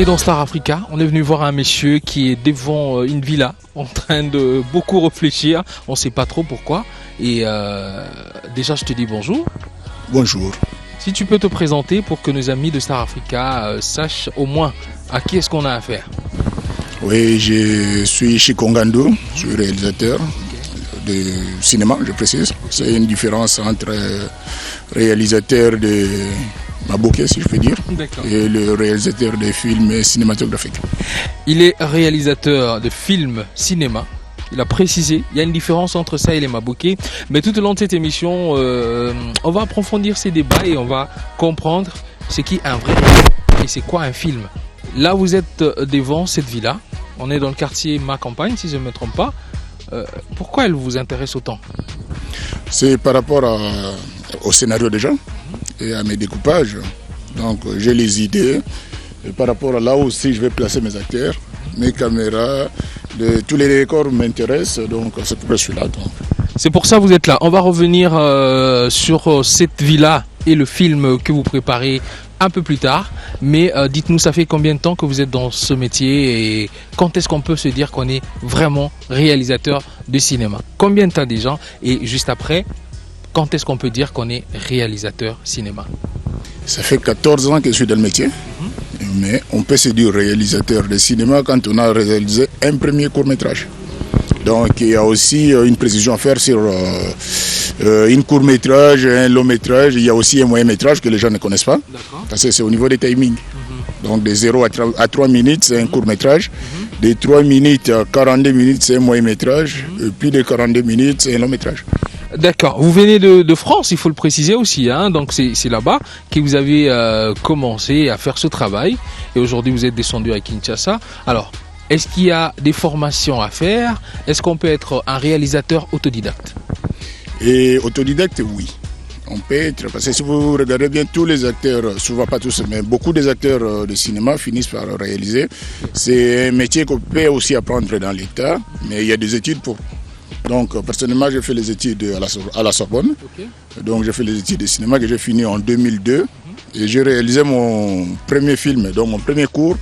est dans Star Africa, on est venu voir un monsieur qui est devant une villa en train de beaucoup réfléchir, on ne sait pas trop pourquoi. Et déjà je te dis bonjour. Bonjour. Si tu peux te présenter pour que nos amis de Star Africa sachent au moins à qui est-ce qu'on a affaire. Oui, je suis Chikongando, je suis réalisateur de cinéma, je précise. C'est une différence entre réalisateur de Mabouké, si je peux dire, et le réalisateur de films cinématographiques. Il est réalisateur de films cinéma. Il a précisé, il y a une différence entre ça et les Mabouké. Mais tout au long de cette émission, on va approfondir ces débats et on va comprendre ce qui est un vrai film et c'est quoi un film. Là, vous êtes devant cette villa. On est dans le quartier Ma Campagne, si je ne me trompe pas. Pourquoi elle vous intéresse autant? C'est par rapport au scénario déjà et à mes découpages. Donc, j'ai les idées. Et par rapport à là aussi, je vais placer mes acteurs, mes caméras. Tous les décors m'intéressent, donc c'est pourquoi je suis là. C'est pour ça que vous êtes là. On va revenir sur cette villa et le film que vous préparez un peu plus tard. Mais dites-nous, ça fait combien de temps que vous êtes dans ce métier et quand est-ce qu'on peut se dire qu'on est vraiment réalisateur de cinéma? Combien de temps déjà? Et juste après, quand est-ce qu'on peut dire qu'on est réalisateur cinéma? Ça fait 14 ans que je suis dans le métier. Mais on peut se dire réalisateur de cinéma quand on a réalisé un premier court-métrage. Donc il y a aussi une précision à faire sur un court-métrage, un long-métrage. Il y a aussi un moyen-métrage que les gens ne connaissent pas. Parce que c'est au niveau des timings. Donc de 0 à 3 minutes, c'est un court-métrage. De 3 minutes à 42 minutes, c'est un moyen-métrage. Et puis de 42 minutes, c'est un long-métrage. D'accord. Vous venez de France, il faut le préciser aussi. Hein. Donc c'est là-bas que vous avez commencé à faire ce travail. Et aujourd'hui, vous êtes descendu à Kinshasa. Alors, est-ce qu'il y a des formations à faire? Est-ce qu'on peut être un réalisateur autodidacte? Et autodidacte, oui. On peut être, parce que si vous regardez bien, tous les acteurs, souvent pas tous, mais beaucoup des acteurs de cinéma finissent par réaliser. C'est un métier qu'on peut aussi apprendre dans l'État, mais il y a des études pour. Donc personnellement, j'ai fait les études à la Sorbonne. Donc j'ai fait les études de cinéma que j'ai fini en 2002. Et j'ai réalisé mon premier film, donc mon premier cours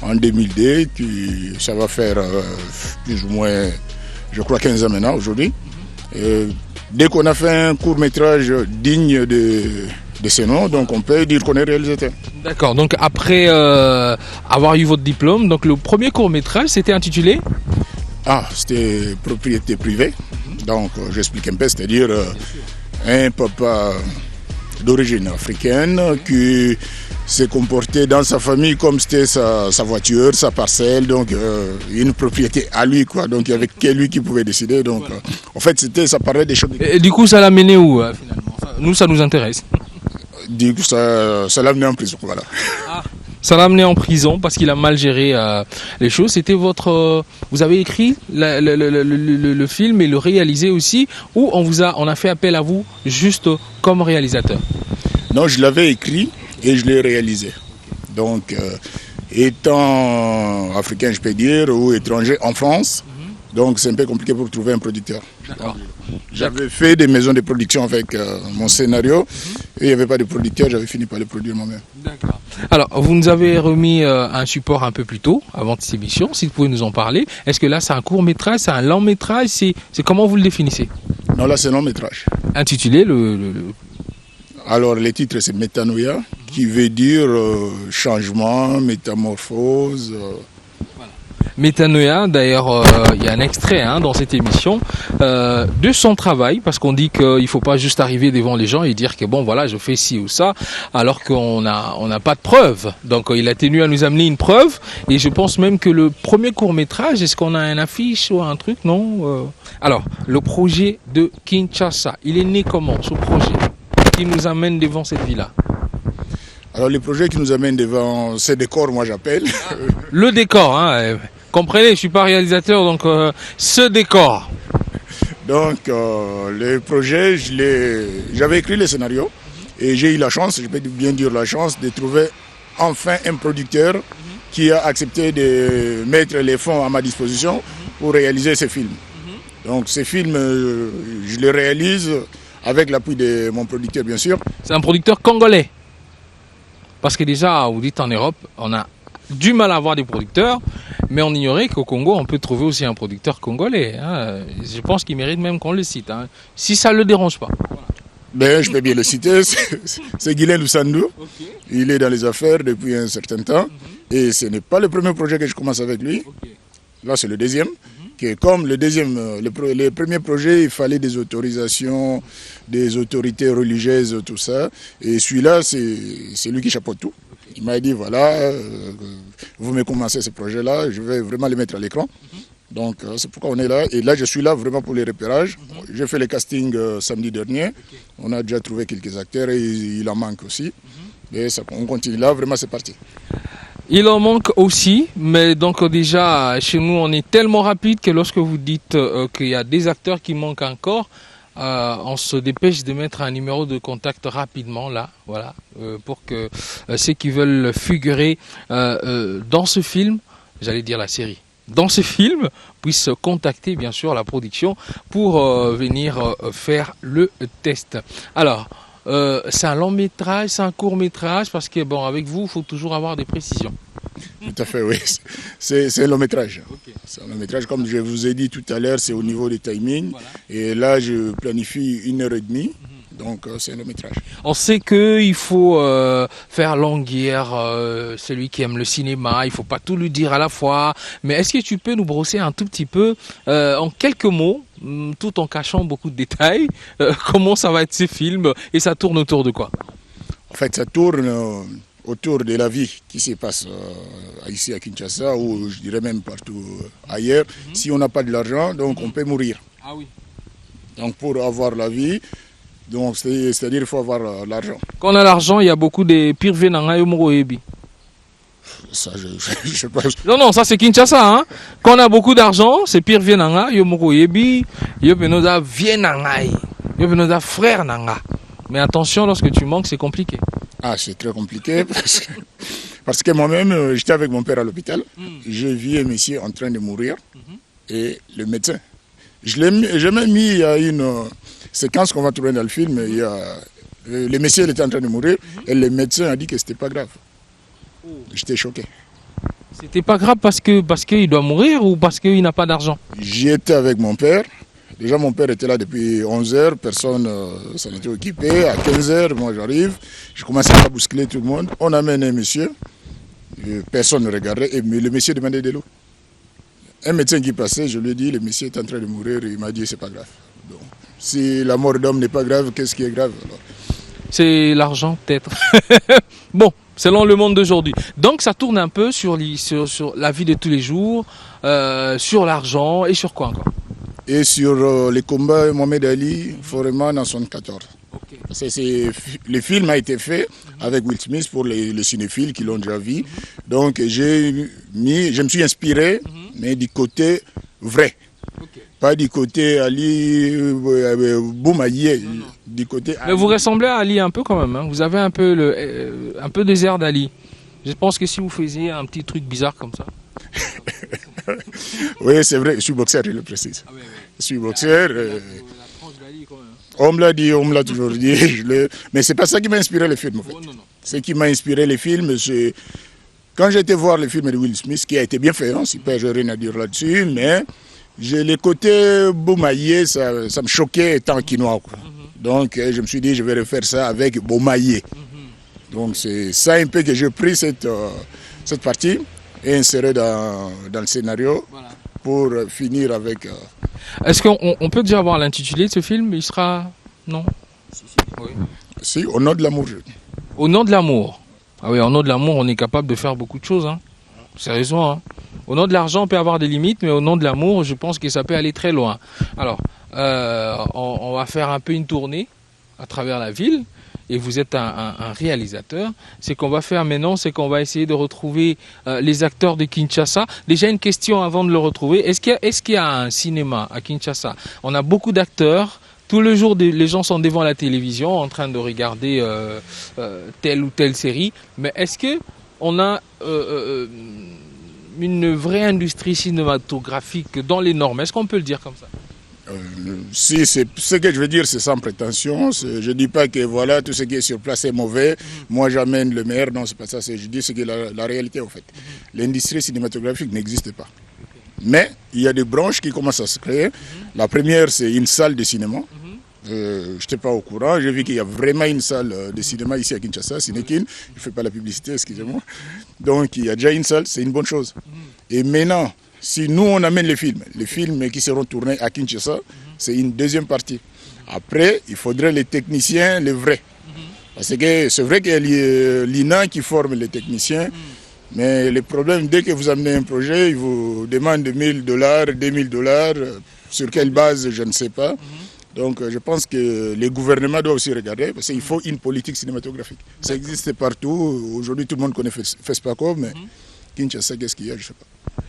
en 2002. Puis ça va faire plus ou moins, je crois, 15 ans maintenant aujourd'hui. Dès qu'on a fait un court-métrage digne de ce nom, donc on peut dire qu'on est réalisateur. D'accord, donc après avoir eu votre diplôme, donc le premier court-métrage, c'était intitulé? C'était propriété privée. Donc j'explique un peu, c'est-à-dire un papa d'origine africaine qui s'est comporté dans sa famille comme c'était sa voiture, sa parcelle, donc une propriété à lui, quoi. Donc il n'y avait que lui qui pouvait décider. Donc en fait, ça parlait des choses. Et du coup, ça l'a mené où finalement? Nous, ça nous intéresse. Du coup, ça l'a mené en prison, voilà. Ça l'a amené en prison parce qu'il a mal géré les choses. C'était vous avez écrit le film et le réalisé aussi, ou on a fait appel à vous juste comme réalisateur? Non, je l'avais écrit et je l'ai réalisé. Donc, étant africain, je peux dire, ou étranger en France, donc c'est un peu compliqué pour trouver un producteur. J'avais fait des maisons de production avec mon scénario et il n'y avait pas de producteur, j'avais fini par le produire moi-même. D'accord. Alors, vous nous avez remis un support un peu plus tôt, avant cette émission, si vous pouvez nous en parler. Est-ce que là, c'est un court-métrage, c'est un long-métrage, c'est comment vous le définissez? Non, là, c'est un long-métrage. Intitulé Alors, le titre, c'est Métanoïa, qui veut dire changement, métamorphose. Métanoïa, d'ailleurs, il y a un extrait dans cette émission de son travail, parce qu'on dit qu'il ne faut pas juste arriver devant les gens et dire que bon, voilà, je fais ci ou ça, alors qu'on n'a pas de preuve. Donc, il a tenu à nous amener une preuve, et je pense même que le premier court-métrage, est-ce qu'on a une affiche ou un truc, non? Alors, le projet de Kinshasa, il est né comment, ce projet qui nous amène devant cette villa? Alors, le projet qui nous amène devant ce décor, moi j'appelle. Le décor, hein. Comprenez, je ne suis pas réalisateur, donc ce décor. Donc, le projet, j'avais écrit le scénario et j'ai eu la chance, je peux bien dire la chance, de trouver enfin un producteur qui a accepté de mettre les fonds à ma disposition pour réaliser ce film. Donc, ce film, je le réalise avec l'appui de mon producteur, bien sûr. C'est un producteur congolais. Parce que déjà, vous dites en Europe, on a du mal à avoir des producteurs, mais on ignorait qu'au Congo, on peut trouver aussi un producteur congolais. Hein. Je pense qu'il mérite même qu'on le cite, hein, si ça ne le dérange pas. Ben, je peux bien le citer, c'est Guylain Lusandou. Okay. Il est dans les affaires depuis un certain temps. Et ce n'est pas le premier projet que je commence avec lui. Okay. Là, c'est le deuxième. Que comme le deuxième, les premiers projets, il fallait des autorisations, des autorités religieuses, tout ça. Et celui-là, c'est lui qui chapeaute tout. Il m'a dit, voilà, vous me commencez ce projet-là, je vais vraiment le mettre à l'écran. Donc c'est pourquoi on est là. Et là, je suis là vraiment pour les repérages. J'ai fait le casting samedi dernier. On a déjà trouvé quelques acteurs et il en manque aussi. Et ça, on continue là, vraiment c'est parti. Il en manque aussi, mais donc déjà chez nous on est tellement rapide que lorsque vous dites qu'il y a des acteurs qui manquent encore, on se dépêche de mettre un numéro de contact rapidement là, voilà, pour que ceux qui veulent figurer dans ce film, j'allais dire la série, dans ce film, puissent contacter bien sûr la production pour venir faire le test. Alors, c'est un long métrage, c'est un court métrage, parce que bon, avec vous, il faut toujours avoir des précisions. Tout à fait, oui. C'est un long métrage. Okay. C'est un long métrage, comme je vous ai dit tout à l'heure, c'est au niveau des timings. Voilà. Et là, je planifie 1h30. Donc c'est un long métrage. On sait qu'il faut faire languir celui qui aime le cinéma, il ne faut pas tout lui dire à la fois. Mais est-ce que tu peux nous brosser un tout petit peu, en quelques mots, tout en cachant beaucoup de détails, comment ça va être ce film et ça tourne autour de quoi? En fait, ça tourne autour de la vie qui se passe ici à Kinshasa, ou je dirais même partout ailleurs. Si on n'a pas de l'argent, donc on peut mourir. Ah oui. Donc pour avoir la vie, donc c'est-à-dire qu'il faut avoir l'argent. Quand on a l'argent, il y a beaucoup de pires vénanga et mouroyebi. Ça, je sais pas. Non, ça c'est Kinshasa. Hein? Quand on a beaucoup d'argent, c'est pire vénanga, yo mouroyebi, yo penoza vienanga, yo penoza frère nanga. Mais attention, lorsque tu manques, c'est compliqué. Ah, c'est très compliqué parce que moi-même, j'étais avec mon père à l'hôpital. J'ai vu un monsieur en train de mourir et le médecin. J'ai même mis, il y a une séquence qu'on va trouver dans le film, il y a, le monsieur il était en train de mourir et le médecin a dit que c'était pas grave. J'étais choqué. C'était pas grave parce qu'il doit mourir ou parce qu'il n'a pas d'argent? J'y étais avec mon père. Déjà, mon père était là depuis 11h, personne s'en était occupé. À 15h, moi j'arrive, je commençais à bousculer tout le monde. On amène un monsieur, personne ne regardait, et le monsieur demandait de l'eau. Un médecin qui passait, je lui ai dit, le monsieur est en train de mourir, il m'a dit, c'est pas grave. Donc, si la mort d'homme n'est pas grave, qu'est-ce qui est grave alors? C'est l'argent peut-être. Bon, selon le monde d'aujourd'hui. Donc ça tourne un peu sur la vie de tous les jours, sur l'argent et sur quoi encore? Et sur les combats Mohamed Ali, Foreman en 1974. Okay. Le film a été fait avec Will Smith pour les cinéphiles qui l'ont déjà vu. Donc je me suis inspiré, mais du côté vrai. Okay. Pas du côté Ali Boumaïe, du côté Ali. Mais vous ressemblez à Ali un peu quand même, hein. Vous avez un peu des airs d'Ali. Je pense que si vous faisiez un petit truc bizarre comme ça. Oui, c'est vrai, je suis boxeur, je le précise. Ah, oui. Je suis boxeur. On me l'a dit, on me l'a toujours dit. Mais c'est pas ça qui m'a inspiré le film, en fait. Oh, non. Ce qui m'a inspiré le film, c'est quand j'ai été voir le film de Will Smith, qui a été bien fait, hein, super, je n'ai rien à dire là-dessus, mais le côté Boumaïe, ça me choquait étant quinois. Donc je me suis dit, je vais refaire ça avec Boumaïe. Donc c'est ça un peu que j'ai pris cette partie et inséré dans le scénario, voilà, pour finir avec... Est-ce qu'on peut déjà avoir l'intitulé de ce film? Il sera... Non? Oui. Si, Au nom de l'amour. Au nom de l'amour. Ah oui, au nom de l'amour, on est capable de faire beaucoup de choses. Hein. Sérieusement. Hein. Au nom de l'argent, on peut avoir des limites, mais au nom de l'amour, je pense que ça peut aller très loin. Alors, on va faire un peu une tournée à travers la ville. Et vous êtes un réalisateur. Ce qu'on va faire maintenant, c'est qu'on va essayer de retrouver les acteurs de Kinshasa. Déjà une question avant de le retrouver. Est-ce qu'il y a un cinéma à Kinshasa? On a beaucoup d'acteurs. Tous les jours, les gens sont devant la télévision en train de regarder telle ou telle série. Mais est-ce qu'on a une vraie industrie cinématographique dans les normes? Est-ce qu'on peut le dire comme ça? Si c'est ce que je veux dire, c'est sans prétention. Je ne dis pas que voilà, tout ce qui est sur place est mauvais. Moi, j'amène le meilleur. Non, c'est pas ça. Je dis ce qui est la réalité, en fait. L'industrie cinématographique n'existe pas. Mais il y a des branches qui commencent à se créer. La première, c'est une salle de cinéma. Je n'étais pas au courant. J'ai vu qu'il y a vraiment une salle de cinéma ici à Kinshasa, Cinékin. Je ne fais pas la publicité, excusez-moi. Donc, il y a déjà une salle, c'est une bonne chose. Et maintenant, si nous, on amène les films qui seront tournés à Kinshasa, c'est une deuxième partie. Après, il faudrait les techniciens, les vrais. Parce que c'est vrai qu'il y a l'INA qui forme les techniciens, mais le problème, dès que vous amenez un projet, ils vous demandent $1000, $2000. Sur quelle base, je ne sais pas. Donc je pense que les gouvernements doivent aussi regarder, parce qu'il faut une politique cinématographique. Ça existe partout. Aujourd'hui, tout le monde connaît FESPACO, mais Kinshasa, qu'est-ce qu'il y a, je ne sais pas.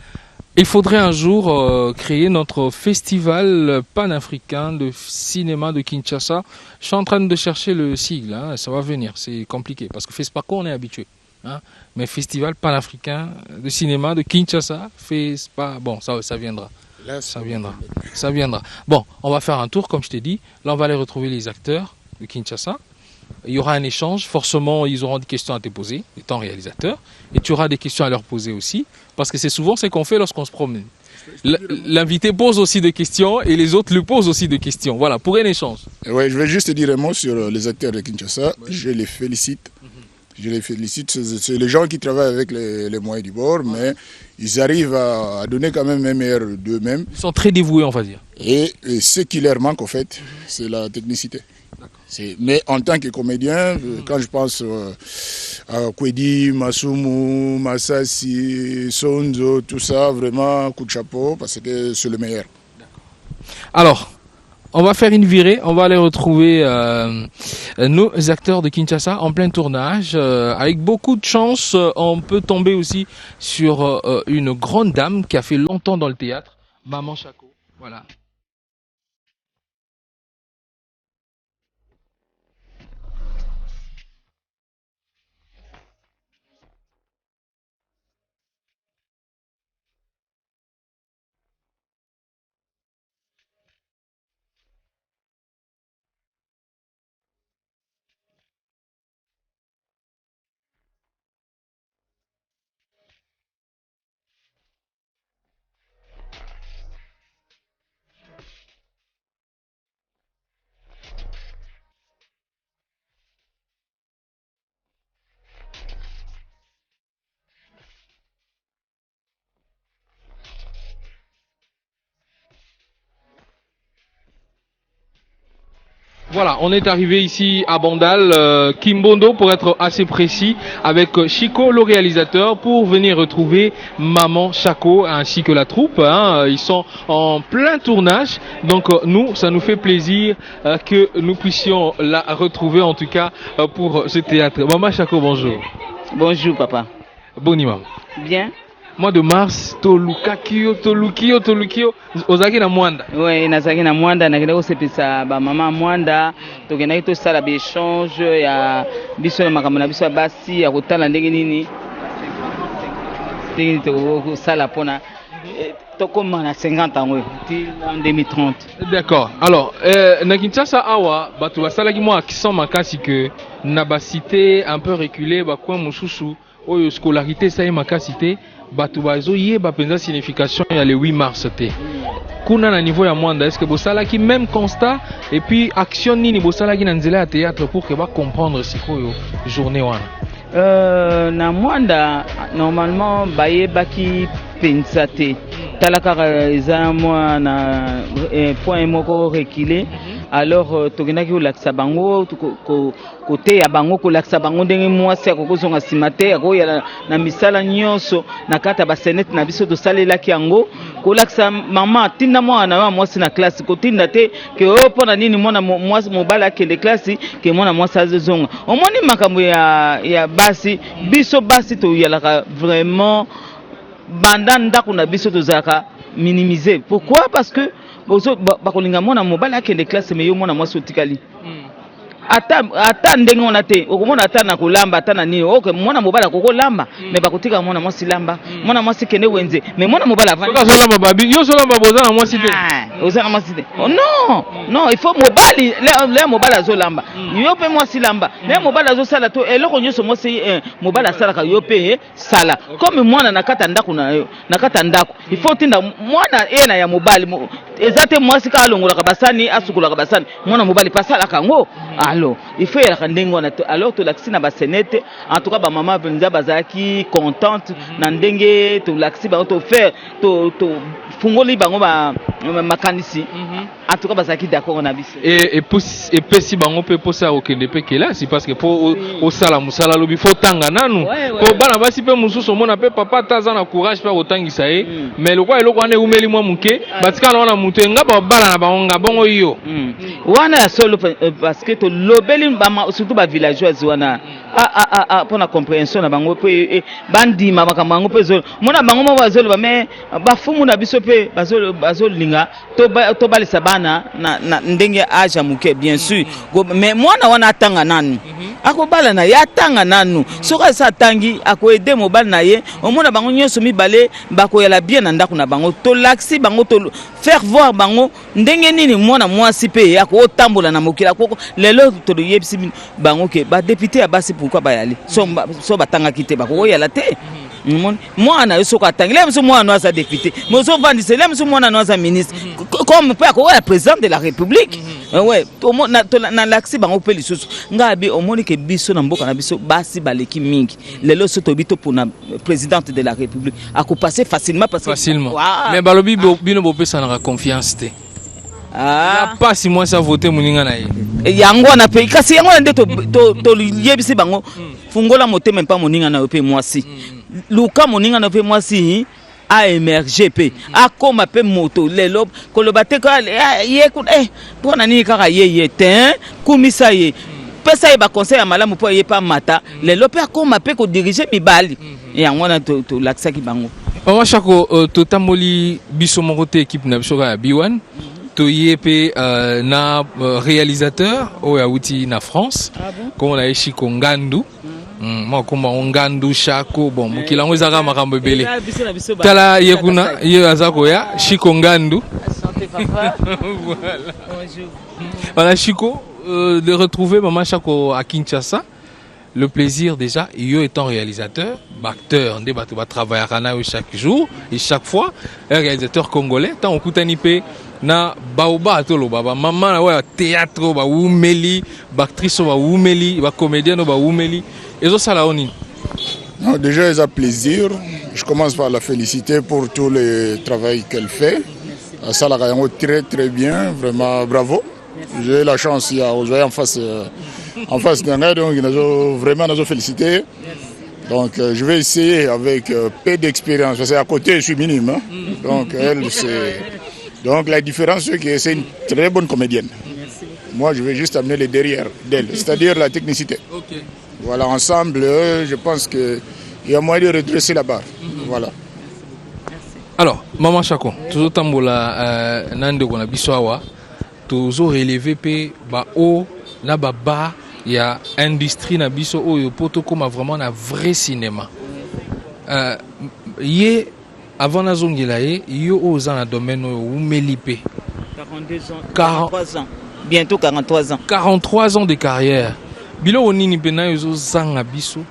Il faudrait un jour créer notre festival panafricain de cinéma de Kinshasa. Je suis en train de chercher le sigle, hein, ça va venir, c'est compliqué, parce que FESPACO, on est habitué. Hein, mais festival panafricain de cinéma de Kinshasa, bon, ça viendra. Là, ça viendra. Bon, on va faire un tour, comme je t'ai dit. Là, on va aller retrouver les acteurs de Kinshasa. Il y aura un échange. Forcément, ils auront des questions à te poser, étant réalisateur. Et tu auras des questions à leur poser aussi. Parce que c'est souvent ce qu'on fait lorsqu'on se promène. L'invité pose aussi des questions et les autres lui posent aussi des questions. Voilà, pour un échange. Ouais, je vais juste dire un mot sur les acteurs de Kinshasa. Ouais. Je les félicite. Je les félicite, c'est les gens qui travaillent avec les moyens du bord, mais ils arrivent à donner quand même un meilleur d'eux-mêmes. Ils sont très dévoués, on va dire. Et ce qui leur manque, en fait, c'est la technicité. Mais en tant que comédien, quand je pense à Kwedi, Masumu, Masasi, Sonzo, tout ça, vraiment, coup de chapeau, parce que c'est le meilleur. Alors, on va faire une virée, on va aller retrouver nos acteurs de Kinshasa en plein tournage. Avec beaucoup de chance, on peut tomber aussi sur une grande dame qui a fait longtemps dans le théâtre, Maman Chako. Voilà. Voilà, on est arrivé ici à Bandal, Kimbondo pour être assez précis, avec Chico le réalisateur pour venir retrouver Maman Chako ainsi que la troupe. Hein. Ils sont en plein tournage, donc nous, ça nous fait plaisir que nous puissions la retrouver en tout cas pour ce théâtre. Maman Chako, bonjour. Bonjour papa. Bon imam. Bien. Mois de mars, Tolukio, Ozaki na Mwanda. Oui, nazaki na Mwanda, nakenda kosepesa ba mama Mwanda, tokenda to sala ba échange ya biso na makambo na biso ya basi ya kotala ndenge nini. Ndenge to sala pona tokoma na 50 ans en 2030. D'accord. Alors, na Kinshasa awa, batu basalaki mwa accent makasi que na ba cité un peu reculé ba coin mususu oyo scolarité ça y makasi te. Batu bazo yeba penza signification ya le 8 mars te. Kuna na niveau ya Mwanda, est-ce que bosalaki même constat et puis action nini bosalaki na nzela ya théâtre pour que ba comprendre sikoyo journée wana? Na Mwanda normalement bayebaki penza te. Talaka eza mwa na point moko reculé. Alors tokenaki kolakisa bango côté ya bango kolakisa bango ndenge mwasi akokozonga nsima te akoya na misala nyonso na kata ba senete na biso tosalelaki yango kolakisa mama tinda mwana na mwasi na classe kotinda te ke opona nini mwana mwasi mobala akende classe ke mwana mwasi azozonga omoni makambo ya basi biso basi toyalaka vraiment banda ndako na biso tozalaka minimiser. Pourquoi? Parce que bakolinga mwana mobala akende classe me yo mwana mwasi otikali ata ndenge ona te okomona ata na kolamba ata na nini oke mwana mobala kokolamba me bakotika mwana mwasi lamba mwana mwasi kende wenze me mwana mobala avandi soka zolamba babi yo soka baboza na mwasi te ozana mwasi te. Oh non, non, il faut mobali, les mobali azolamba. Yo pe mwasi lamba. Les mobali azosala to eloko nyoso mwasi mobali asala ka yo pe sala. Comme mwana nakata ndako na yo, nakata ndako. Il faut tinda mwana ena ya mobali. Ezate mwasi ka longola ka basani asukula ka basani. Mwana mobali pasala kango. Alors, il faut yela kandengo na alors to laksi na basenete. En tout cas ba maman benza bazaki contente na ndenge to laksi ba to faire to fungoli bango ba makanisi. En tout cas bazaki d'accord na biso. Et pesi bango pe posa okende pe kela si parce que pour au sala musala lobi faut tanga nanu. Pour bana basi pe mususu mona pe papa taza na courage pe otangisa e mais le quoi eloko ane umeli mwa muke batika na wana mutu ngaba bala na bango bongo yo. Wana ya solo parce que to lobeli surtout ba villageois wana pour la compréhension na bango pe bandi mama bango pe zolo mona bango mo bazolo ba mais bafumu na biso pe bazolo linga to balisa bana na ndenge aja muke bien sûr mais mwana wana atanga nanu akobala na ya tanga nanu soka sa tangi akoede mobali na ye omona bango nyoso mibale bakoyela bien na ndako na bango to laksi bango to faire voir bango ndenge nini mwana mwasi pe yako tambola na mokila koko lelo to yebisi bango ke ba député ya basi pourquoi ba yali so batanga kite bako yala te mwana soka tangile mso mwana aza député mozo vandise le mso mwana aza ministre comme pe ko ya président de la république ouais to na laksi bango pe lisusu ngabi omoni ke biso na mboka na biso basi baleki mingi lelo so to bito pour na présidente de la république ako passer facilement parce que facilement mais balobi bino bopesa na confiance te pas si moi ça voter moninga na ye yango na pe kasi yango nde to yebisi bango fungola motema mpa moninga na pe mwasi luka moninga na pe mwasi a émerger pe akoma pe moto lelo koloba te ka ye pona ni kaka ye te kumisa ye pesa ye ba conseil ya malamu po ye pa mata lelo pe akoma pe ko diriger mibali yango na to laksaki bango Mama Chako to tamoli biso moko te équipe na biso ya B1 to yepe na réalisateur o ya uti na France comme on a ici Kongandu moi comme Ongandu Chako bon mukilango ezaka makambo ebele tala yekuna ye azako ya Chikongandu voilà Chico de retrouver Mama Chako à Kinshasa. Le plaisir déjà, yo étant réalisateur, acteur, on va travailler à Rana chaque jour et chaque fois, un réalisateur congolais, tant on coûte un IP, na baoba tolo baba maman na wa théâtre ba umeli, ba actrice ba umeli, ba comédienne ba umeli, et ça la oni. Non, déjà ils ont plaisir. Je commence par la féliciter pour tout le travail qu'elle fait. Ça la gagne très très bien, vraiment bravo. J'ai eu la chance il y a aujourd'hui en face d'Anga, donc vraiment nous féliciter. Donc je vais essayer avec peu d'expérience parce qu'à côté je suis minime. Hein. Donc elle c'est donc la différence c'est que c'est une très bonne comédienne. Moi je vais juste amener les derrière d'elle, c'est-à-dire la technicité. Voilà, ensemble je pense que il y a moyen de redresser la barre. Voilà. Alors, Mama Chako, toujours tambola nande kona biswawa. Toujours relevé pe ba o na baba ya industrie na biso oyo poto comme vraiment na vrai cinéma ye avant na zongela ye yo oza na domaine oyo umelipe 43 ans bientôt 43 ans 43 ans de carrière bilo onini pe na yo zanga biso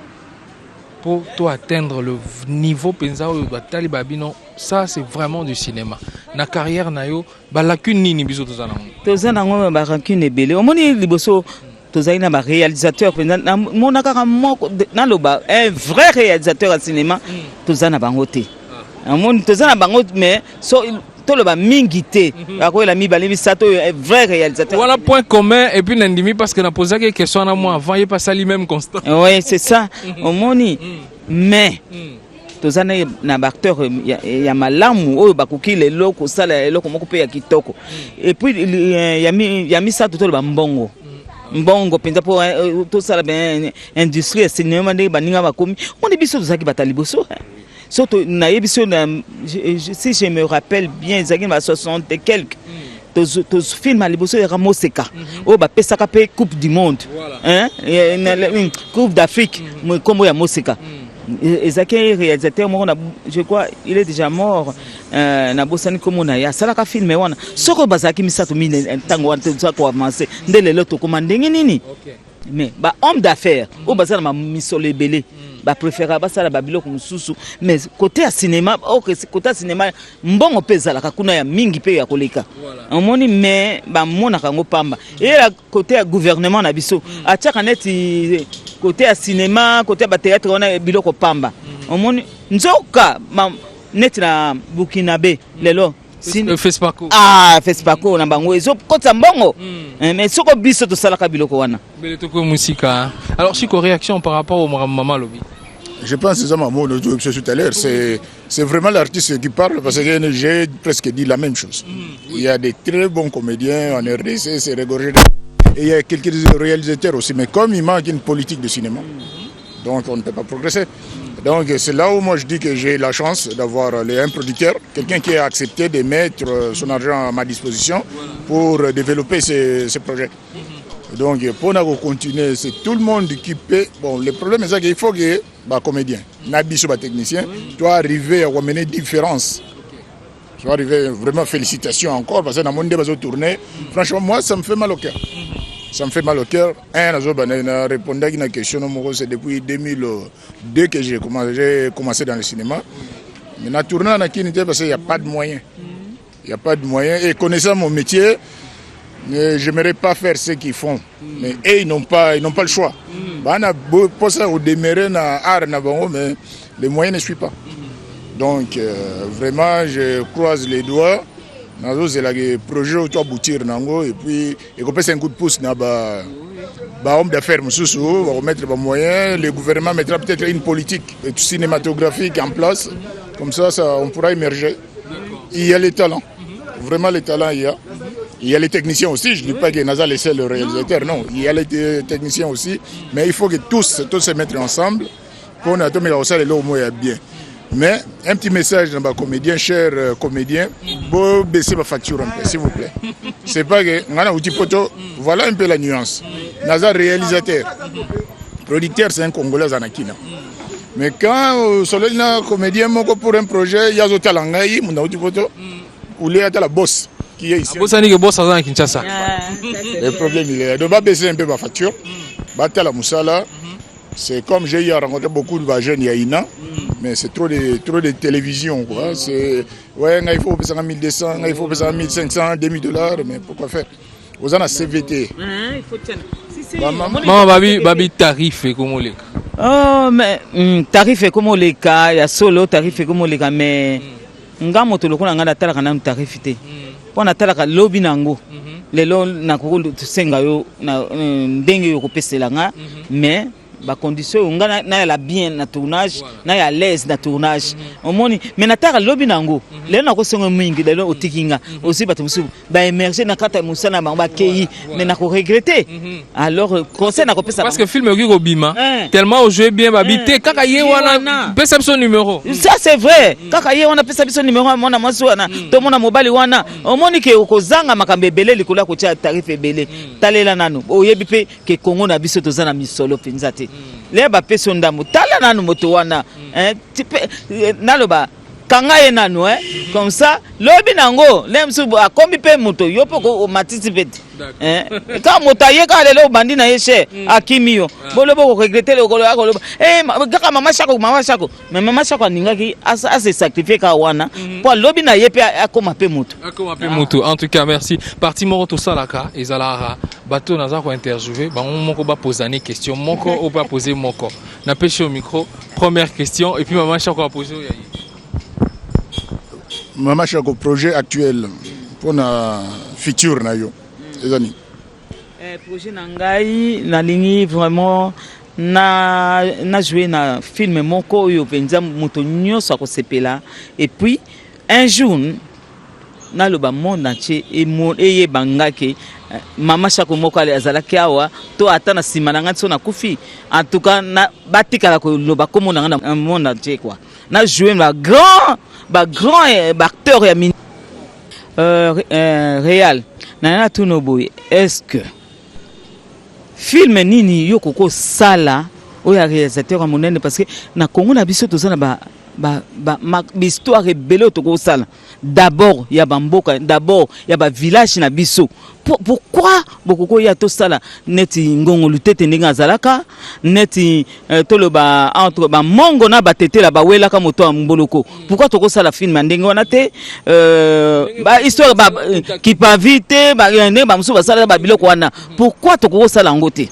pour toi atteindre le niveau penza oyo batali babino. Ça c'est vraiment du cinéma. Na carrière na yo ba lacune nini biso tozana ngo. Tozana ngo ba lacune ebele. Omoni liboso tozali ba réalisateur na mona kaka moko na loba un vrai réalisateur de cinéma tozana bango te. Omoni tozana bango mais so toloba mingi te. Akoyela mibale bisato un vrai réalisateur. Voilà point commun et puis nandimi parce que na posé quelque question na moi avant il pas ça lui même constant. Oui, c'est ça. Omoni mais tozana na acteur ya malamu oyo bakoki lelo ko sala eloko moko pe ya kitoko et puis ya misato to ba mbongo penza po to sala ben industrie ya cinéma ndenge baninga bakomi on est biso tozaki batali boso surtout na yebiso na si je me rappelle bien ezaki ba 60 et quelques to film à liboso ya Moseka o ba pesaka pe coupe du monde hein coupe d'Afrique comme ya Moseka Ezaki réalisateur je crois il est déjà mort na bosani comme on a ya sala ka film wana soko bazaki misato mine ntango wana tsa ko avancer ndele loto komandenge nini mais ba homme d'affaires o bazana ma misolo ebele ba préféra ba sala ba biloko mususu mais côté à cinéma côté à cinéma mbongo pesa la kakuna ya mingi pe ya koleka omoni mais ba mona kango pamba et la côté à gouvernement na biso atiaka neti côté à cinéma côté à théâtre on a biloko pamba omoni nzoka neti na Burkinabe lelo Fespaco Fespaco na bango ezo kota mbongo mais soko biso to sala ka biloko wana bele to ko musika. Alors si ko réaction par rapport au Maman Lobi. Je pense que ça m'a dit tout à l'heure, c'est vraiment l'artiste qui parle parce que j'ai presque dit la même chose. Il y a des très bons comédiens en RDC, c'est regorgé. Et il y a quelques réalisateurs aussi, mais comme il manque une politique de cinéma, donc on ne peut pas progresser. Donc c'est là où moi je dis que j'ai la chance d'avoir un producteur, quelqu'un qui a accepté de mettre son argent à ma disposition pour développer ces projets. Donc pour nous continuer, c'est tout le monde qui paie. Bon, le problème c'est qu'il faut que les comédiens, les techniciens, doivent arriver à amener différence. Tu vas arriver, vraiment félicitations encore, parce que dans mon débat tourner, franchement moi ça me fait mal au cœur. Ça me fait mal au cœur. Un, répondu à une question, c'est depuis 2002 que j'ai commencé dans le cinéma. Mais dans tourner en Akinité parce qu'il n'y a pas de moyens. Il n'y a pas de moyens. Et connaissant mon métier, je n'aimerais pas faire ce qu'ils font. Mais eux, ils n'ont pas le choix. On a pour ça au démarrer dans art, mais les moyens ne suivent pas. Donc vraiment, je croise les doigts. C'est le projet où tu aboutir et puis il faut un coup de pouce dans homme d'affaires va remettre les moyens, le gouvernement mettra peut-être une politique cinématographique en place, comme ça on pourra émerger. Il y a les talents, vraiment les talents il y a. Il y a les techniciens aussi, je ne dis pas que NASA laissait le réalisateur, non, il y a les techniciens aussi, mais il faut que tous se mettent ensemble pour que ça le bien. Mais un petit message dans ma comédien, cher comédien, pour baisser ma facture un peu, s'il vous plaît. C'est pas que voilà un peu la nuance. Naza réalisateur, producteur c'est un Congolais Zanakina. Mais quand soleil na comédien pour un projet, il y a des talents, ou il y a la boss qui est ici. Le problème il est de baisser un peu ma facture, battre la moussala. C'est comme j'ai eu à rencontrer beaucoup de jeunes Yaïna, mais c'est trop de télévision. Quoi. C'est, ouais, il faut payer 1200, il faut payer 1500, $2000, mais pourquoi faire? Vous en avez CVT. Il faut Maman, babi tarif et comment les cas? Oh, mais tarif et comment les cas? Il y a solo tarif et comment les cas, mais ngamo to lokona ngada tala kana tarifité. Pona tala ka lobby nango. Lelo na ko senga yo na ndenge yo ko pesela nga, mais ba condition ngana na la bien na tournage na ya l'aise na tournage omoni mais na tara lobby nango le na ko songo mingi le otikinga aussi bato musu ba émerger na kata musana ba kei mais na ko regretter alors conseil na ko pesa parce que film qui robima tellement au jouer bien babité kaka ye wana pesa son numéro ça c'est vrai kaka ye wana pesa son numéro mona masuana to mona mobali wana omoni ke okozanga makambe belé likula ko tia tarif belé talela nanu oyebi pe ke Congo na biso tozana misolo pinzate les ba peso ndamu tala nanu moto wana naloba kanga ye nanu comme ça lobi nango lemsu akombi pe moto yo poko matiti peti ka motaye ka lelo bandi na yeshe akimio bolobo ko regretter le kolo akolo kaka mama shako mais mama shako aningaki se sacrifier ka wana po lobi na yepe akoma pe moto en tout cas merci parti moko to salaka ezala bato naza ko interviewer ba moko ba poser une question moko ou pas poser moko na pêche au micro première question et puis mama shako a poser Mama Shako projet actuel pour na futur na yo ezani projet nangai na lingi vraiment na jouer na film moko yo penza moto nyoso ko sepela et puis un jour na loba monde entier et bangake Mama Shako moko ale azalaki awa to atana simana ngati na kufi en tout cas na batikala ko loba komo na monde entier quoi na jouer la grand acteur ya réal na tuno boy est-ce que film nini yo koko sala oyo réalisateur ya monene parce que na Congo na biso tozana ba histoire ebele tokosala d'abord ya bamboka d'abord ya ba village na biso. Pourquoi beaucoup ya to sala neti ngongo lutete ndinga zalaka neti toloba entre ba mongo na batete la bawela ka moto mboloko. Pourquoi toko sala film ndenge wana te ba histoire ba qui pas vite ba ndenge ba musu ba sala ba biloko wana. Pourquoi toko sala ngote?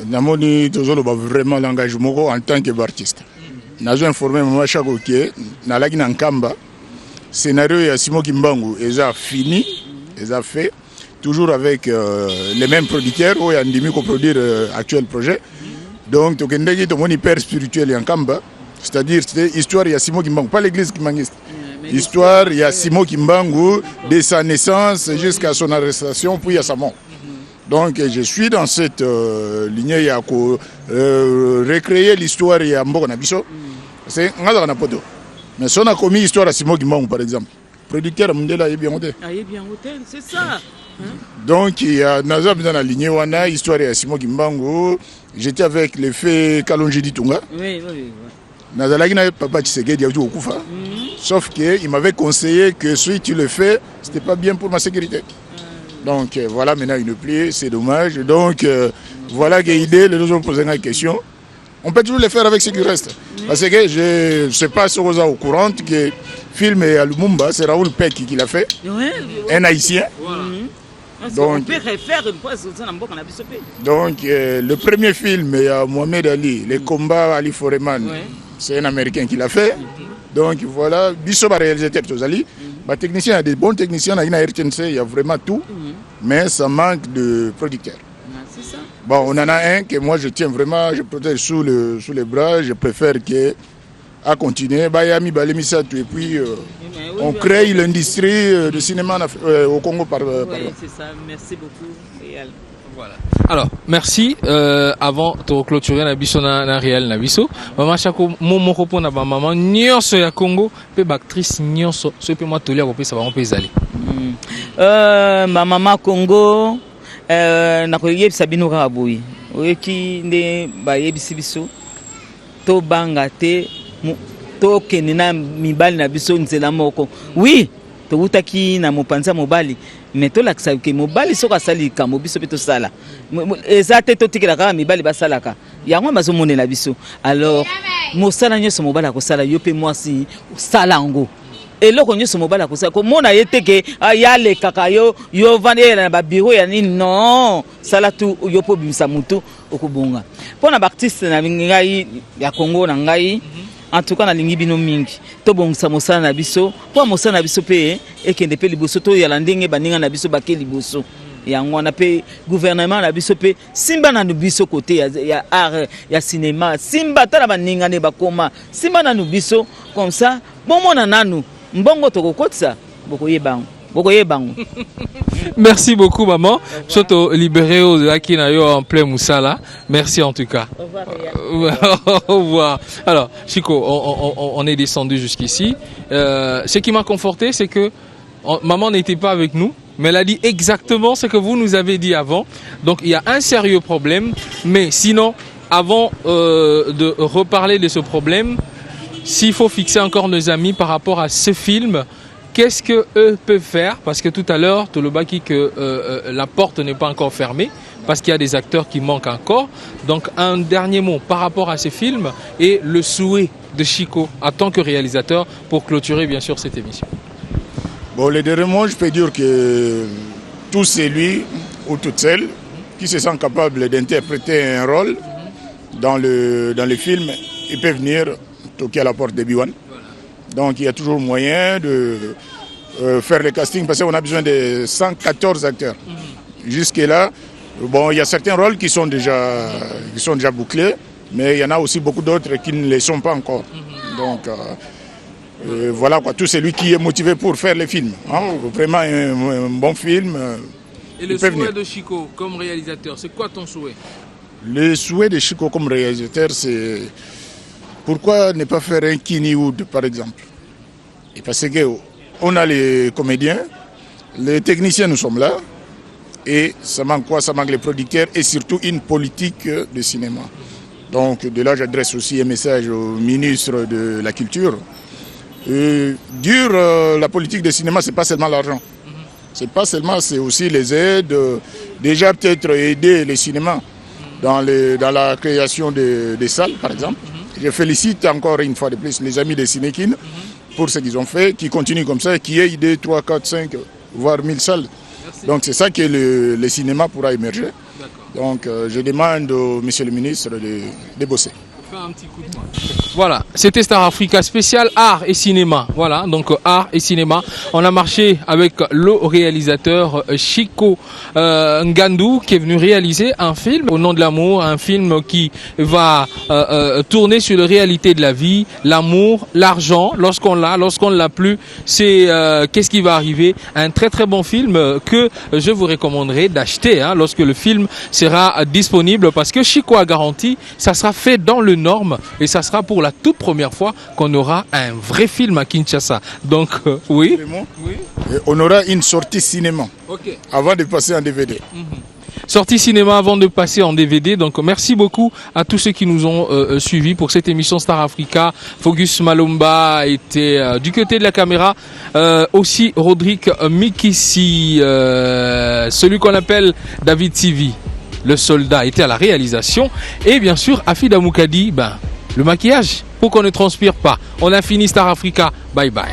Namoni tozolo ba vraiment l'engagement en tant qu'artiste. Nazo informé moi chaque OK na laki na nkamba. Scénario ya Simon Kimbangu est fini, est fait, toujours avec les mêmes producteurs où il y a un demi coproduire actuel projet. Donc, tu as ton hyper spirituel en Kamba, c'est-à-dire c'est histoire ya Simon Kimbangu, pas l'église kimbangiste. Histoire ya Simon Kimbangu de sa naissance jusqu'à son arrestation puis à sa mort. Donc, je suis dans cette lignée ya recréer l'histoire ya Mboko Nabiso. C'est un poto. Mais si on a commis l'histoire à Simon Kimbangu, par exemple, le producteur a monté là, il est bien hôtel. Ah, il est bien hôtel, c'est ça. Donc, il y a Nazab dans la lignée, on a l'histoire à Simon Kimbangu. J'étais avec les faits Kalonji Ditunga. Oui. Nazalaki n'a pas Tshisekedi, il y a au Koufa. Sauf qu'il m'avait conseillé que si tu le fais, ce n'était pas bien pour ma sécurité. Donc, voilà, maintenant, une plie, c'est dommage. Donc, voilà l'idée, les gens ont posé une question. On peut toujours le faire avec ce qui reste. Parce que je ne sais pas si vous êtes au courant que le film à Lumumba, c'est Raoul Peck qui l'a fait, un haïtien. Donc, le premier film à Mohamed Ali, les combats Ali Foreman, c'est un Américain qui l'a fait. Donc voilà, Bissoba réalisateur Tozali. Les techniciens, il y a des bons techniciens, il y a RTNC, il y a vraiment tout, mais ça manque de producteurs. Bon, on en a un que moi je tiens vraiment, je protège sous les bras, je préfère que à continuer. Et puis on crée l'industrie de cinéma au Congo par c'est ça, merci beaucoup. Voilà. Alors, merci. Avant de clôturer la biso na réel na biso, maman chako momo ko na ba maman nyonso ya Congo, pe actrice nyonso, so pe moi tolia ko pe ça va on peut zali. Ma maman Congo na ko yebisa bino ka boyi. Oyeki nde ba yebisi biso to banga te to kenina mibali na biso nzela moko. Oui, to utaki na mopanza mobali. Mais to lakisa ke mobali soka sali ka mobiso pe to sala. Ezate to tikela ka mibali basalaka. Yango bazo monela biso. Alors mosala nyoso mobali akosala yo pe mwasi sala ngo. Eloko nyoso mobali akosala ko mona yeteke yale kaka yo vande na ba bureau ya nini non. Sala tu yo po bimisa mutu okubonga. Pona ba artiste na ngai ya Congo na ngai. En tout cas, na lingi bino mingi. To bongisa mosala na biso, po mosala na biso pe ekende pe liboso to ya landenge baninga na biso bake liboso. Yango na pe gouvernement na biso pe simba na biso côté ya art ya cinéma. Simba tala baninga ne bakoma. Simba na biso comme ça, bon mona nanu mbongo to kokotsa bokoye bango. Merci beaucoup maman. Surtout libéré de la Kinayo en plein Moussala. Merci en tout cas. Au revoir. Alors Chico, on est descendu jusqu'ici. Ce qui m'a conforté, c'est que maman n'était pas avec nous, mais elle a dit exactement ce que vous nous avez dit avant. Donc il y a un sérieux problème, mais sinon, avant de reparler de ce problème, s'il faut fixer encore nos amis par rapport à ce film, qu'est-ce qu'eux peuvent faire? Parce que tout à l'heure, Tolobaki, que la porte n'est pas encore fermée, parce qu'il y a des acteurs qui manquent encore. Donc un dernier mot par rapport à ce film et le souhait de Chico en tant que réalisateur pour clôturer bien sûr cette émission. Bon, le dernier mot, je peux dire que tout celui ou toute celle qui se sent capable d'interpréter un rôle dans le film, il peut venir toquer à la porte de B1. Donc il y a toujours moyen de faire le casting parce qu'on a besoin de 114 acteurs. Jusque-là, bon, il y a certains rôles qui sont déjà bouclés, mais il y en a aussi beaucoup d'autres qui ne le sont pas encore. Donc voilà quoi, tout celui qui est motivé pour faire le film. Hein, vraiment un bon film. Et le souhait de Chico comme réalisateur, c'est quoi ton souhait? Le souhait de Chico comme réalisateur, c'est pourquoi ne pas faire un Kennywood par exemple? Et parce qu'on a les comédiens, les techniciens nous sommes là, Et ça manque quoi? Ça manque les producteurs et surtout une politique de cinéma. Donc de là, j'adresse aussi un message au ministre de la Culture. La politique de cinéma, c'est pas seulement l'argent. C'est pas seulement, c'est aussi les aides. Déjà peut-être aider les cinémas dans la création des salles, par exemple. Je félicite encore une fois de plus les amis de Cinékin pour ce qu'ils ont fait, qui continuent comme ça, qui aient 2, 3, 4, 5, voire 1000 salles. Merci. Donc c'est ça que le cinéma pourra émerger. Donc je demande au monsieur le ministre de bosser. Un petit coup de main. Voilà, c'était Star Africa spécial art et cinéma. Voilà, donc art et cinéma. On a marché avec le réalisateur Chico Ngandou qui est venu réaliser un film Au nom de l'amour, un film qui va tourner sur la réalité de la vie, l'amour, l'argent. Lorsqu'on ne l'a plus, c'est qu'est-ce qui va arriver. Un très très bon film que je vous recommanderais d'acheter lorsque le film sera disponible parce que Chico a garanti, ça sera fait dans le normes et ça sera pour la toute première fois qu'on aura un vrai film à Kinshasa. Donc oui. On aura une sortie cinéma avant de passer en DVD. Sortie cinéma avant de passer en DVD. Donc merci beaucoup à tous ceux qui nous ont suivis pour cette émission Star Africa. Fogus Malomba était du côté de la caméra. Aussi Rodrigue Mikissi, celui qu'on appelle David Sivi. Le soldat était à la réalisation et bien sûr Afida Moukadi, le maquillage pour qu'on ne transpire pas. On a fini Star Africa, bye bye.